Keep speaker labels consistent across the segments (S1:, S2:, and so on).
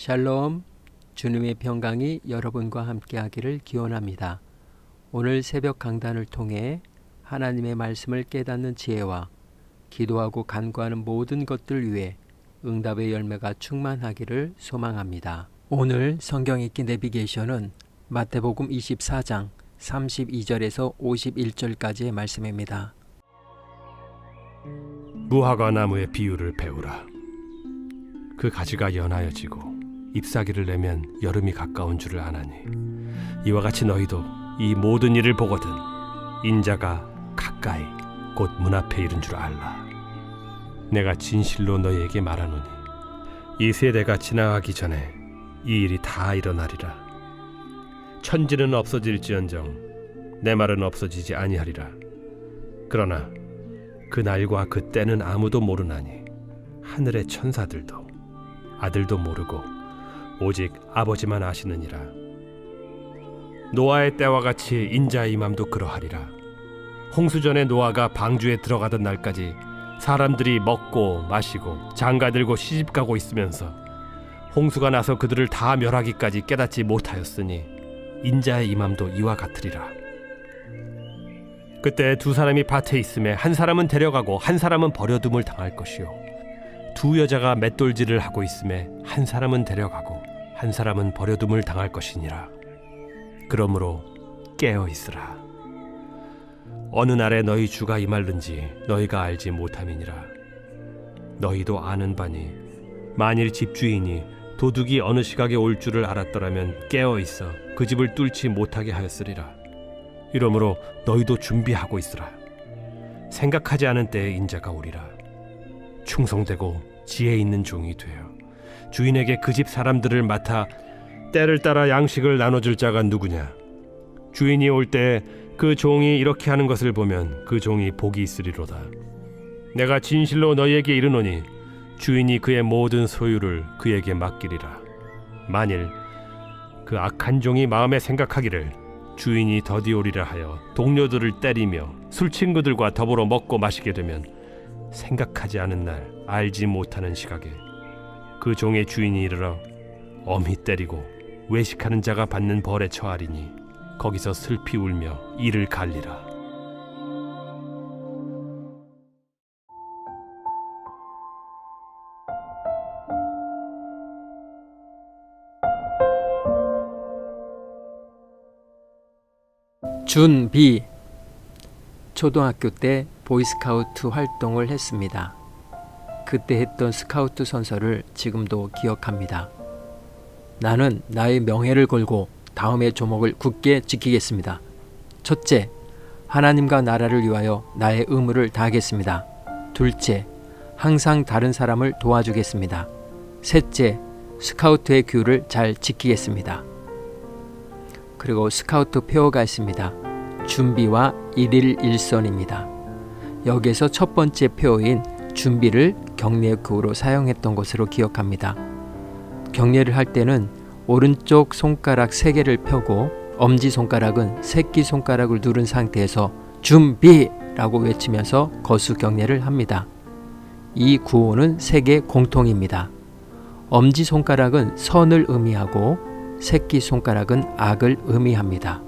S1: 샬롬, 주님의 평강이 여러분과 함께하기를 기원합니다. 오늘 새벽 강단을 통해 하나님의 말씀을 깨닫는 지혜와 기도하고 간구하는 모든 것들 위해 응답의 열매가 충만하기를 소망합니다. 오늘 성경 읽기 내비게이션은 마태복음 24장 32절에서 51절까지의 말씀입니다.
S2: 무화과 나무의 비유를 배우라. 그 가지가 연하여지고 잎사귀를 내면 여름이 가까운 줄을 아나니 이와 같이 너희도 이 모든 일을 보거든 인자가 가까이 곧 문 앞에 이른 줄 알라. 내가 진실로 너희에게 말하노니 이 세대가 지나가기 전에 이 일이 다 일어나리라. 천지는 없어질지언정 내 말은 없어지지 아니하리라. 그러나 그 날과 그 때는 아무도 모르나니 하늘의 천사들도 아들도 모르고 오직 아버지만 아시느니라. 노아의 때와 같이 인자의 임함도 그러하리라. 홍수전에 노아가 방주에 들어가던 날까지 사람들이 먹고 마시고 장가들고 시집가고 있으면서 홍수가 나서 그들을 다 멸하기까지 깨닫지 못하였으니 인자의 임함도 이와 같으리라. 그때 두 사람이 밭에 있음에 한 사람은 데려가고 한 사람은 버려둠을 당할 것이요 두 여자가 맷돌질을 하고 있음에 한 사람은 데려가고 한 사람은 버려둠을 당할 것이니라. 그러므로 깨어 있으라. 어느 날에 너희 주가 임할는지 너희가 알지 못함이니라. 너희도 아는 바니 만일 집주인이 도둑이 어느 시각에 올 줄을 알았더라면 깨어 있어 그 집을 뚫지 못하게 하였으리라. 이러므로 너희도 준비하고 있으라. 생각하지 않은 때에 인자가 오리라. 충성되고 지혜 있는 종이 되어 주인에게 그 집 사람들을 맡아 때를 따라 양식을 나눠줄 자가 누구냐. 주인이 올 때 그 종이 이렇게 하는 것을 보면 그 종이 복이 있으리로다. 내가 진실로 너희에게 이르노니 주인이 그의 모든 소유를 그에게 맡기리라. 만일 그 악한 종이 마음에 생각하기를 주인이 더디 오리라 하여 동료들을 때리며 술 친구들과 더불어 먹고 마시게 되면 생각하지 않은 날 알지 못하는 시각에 그 종의 주인이 이르러 엄히 때리고 외식하는 자가 받는 벌에 처하리니 거기서 슬피 울며 이를 갈리라.
S1: 준비. 초등학교 때 보이스카우트 활동을 했습니다. 그때 했던 스카우트 선서를 지금도 기억합니다. 나는 나의 명예를 걸고 다음의 조목을 굳게 지키겠습니다. 첫째, 하나님과 나라를 위하여 나의 의무를 다하겠습니다. 둘째, 항상 다른 사람을 도와주겠습니다. 셋째, 스카우트의 규율을 잘 지키겠습니다. 그리고 스카우트 표어가 있습니다. 준비와 일일 일선입니다. 여기에서 첫 번째 표어인 준비를 경례의 구호로 사용했던 것으로 기억합니다. 경례를 할 때는 오른쪽 손가락 3개를 펴고 엄지손가락은 새끼손가락을 누른 상태에서 준비라고 외치면서 거수 경례를 합니다. 이 구호는 세계 공통입니다. 엄지손가락은 선을 의미하고 새끼손가락은 악을 의미합니다.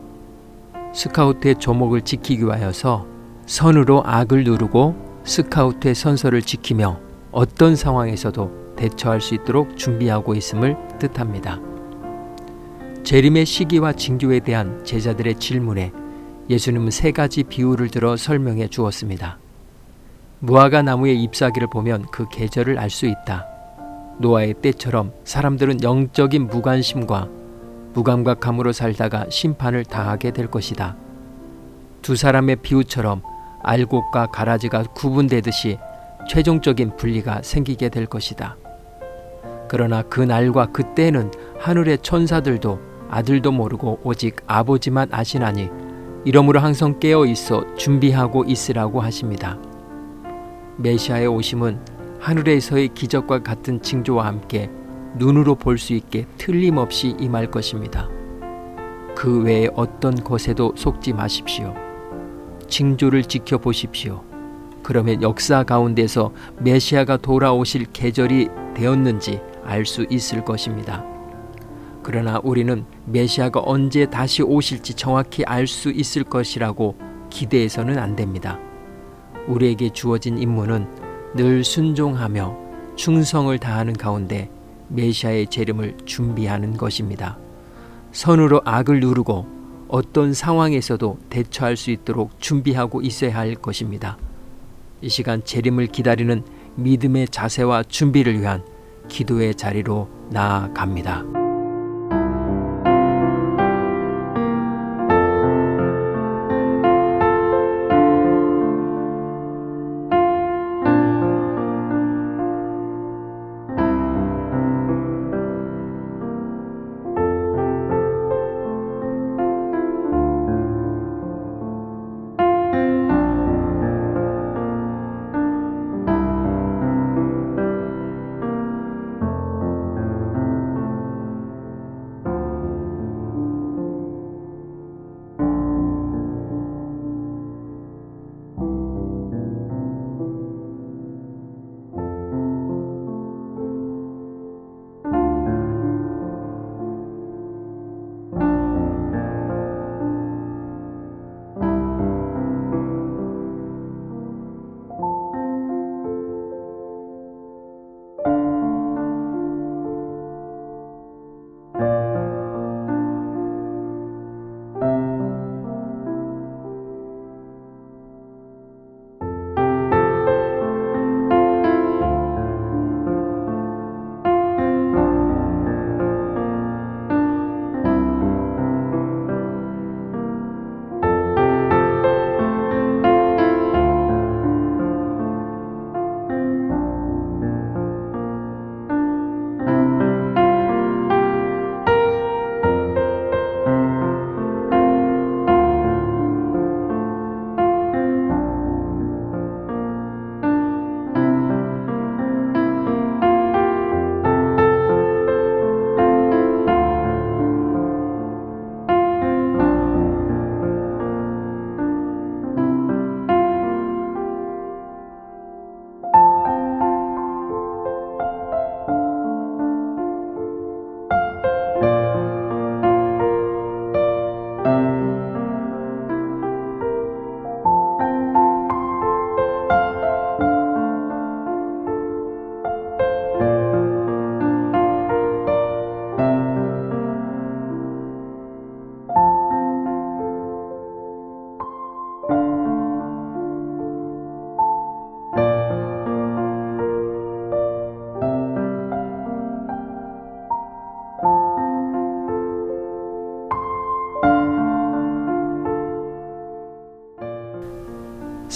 S1: 스카우트의 조목을 지키기 위하여서 선으로 악을 누르고 스카우트의 선서를 지키며 어떤 상황에서도 대처할 수 있도록 준비하고 있음을 뜻합니다. 재림의 시기와 징조에 대한 제자들의 질문에 예수님은 3가지 비유를 들어 설명해 주었습니다. 무화과 나무의 잎사귀를 보면 그 계절을 알 수 있다. 노아의 때처럼 사람들은 영적인 무관심과 무감각함으로 살다가 심판을 당하게 될 것이다. 두 사람의 비유처럼 알곡과 가라지가 구분되듯이 최종적인 분리가 생기게 될 것이다. 그러나 그 날과 그 때는 하늘의 천사들도 아들도 모르고 오직 아버지만 아시나니 이러므로 항상 깨어 있어 준비하고 있으라고 하십니다. 메시아의 오심은 하늘에서의 기적과 같은 징조와 함께 눈으로 볼 수 있게 틀림없이 임할 것입니다. 그 외에 어떤 것에도 속지 마십시오. 징조를 지켜보십시오. 그러면 역사 가운데서 메시아가 돌아오실 계절이 되었는지 알 수 있을 것입니다. 그러나 우리는 메시아가 언제 다시 오실지 정확히 알 수 있을 것이라고 기대해서는 안 됩니다. 우리에게 주어진 임무는 늘 순종하며 충성을 다하는 가운데 메시아의 재림을 준비하는 것입니다. 선으로 악을 누르고 어떤 상황에서도 대처할 수 있도록 준비하고 있어야 할 것입니다. 이 시간 재림을 기다리는 믿음의 자세와 준비를 위한 기도의 자리로 나아갑니다.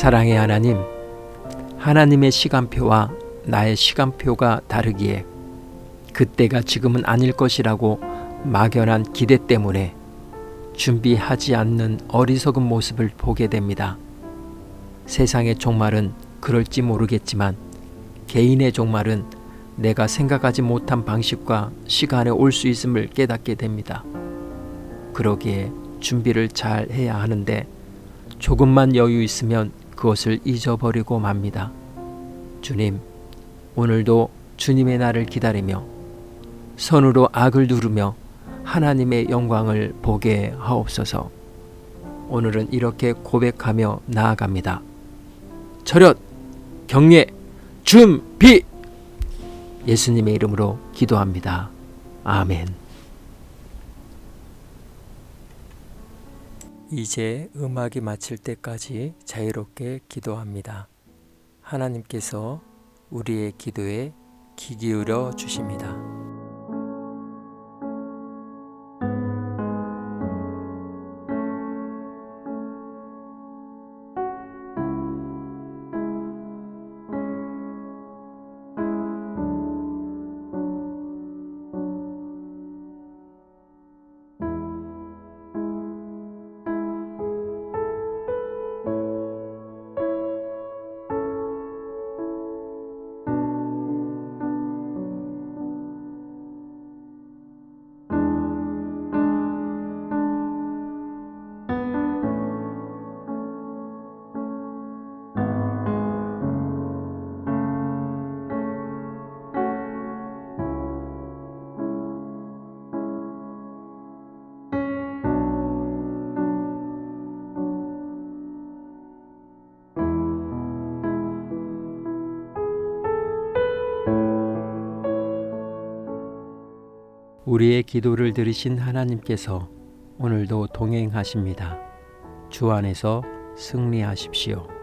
S1: 사랑의 하나님, 하나님의 시간표와 나의 시간표가 다르기에 그때가 지금은 아닐 것이라고 막연한 기대 때문에 준비하지 않는 어리석은 모습을 보게 됩니다. 세상의 종말은 그럴지 모르겠지만 개인의 종말은 내가 생각하지 못한 방식과 시간에 올 수 있음을 깨닫게 됩니다. 그러기에 준비를 잘 해야 하는데 조금만 여유 있으면 그것을 잊어버리고 맙니다. 주님, 오늘도 주님의 날을 기다리며 선으로 악을 누르며 하나님의 영광을 보게 하옵소서. 오늘은 이렇게 고백하며 나아갑니다. 절연, 경례, 준비! 예수님의 이름으로 기도합니다. 아멘. 이제 음악이 마칠 때까지 자유롭게 기도합니다. 하나님께서 우리의 기도에 귀 기울여 주십니다. 우리의 기도를 들으신 하나님께서 오늘도 동행하십니다. 주 안에서 승리하십시오.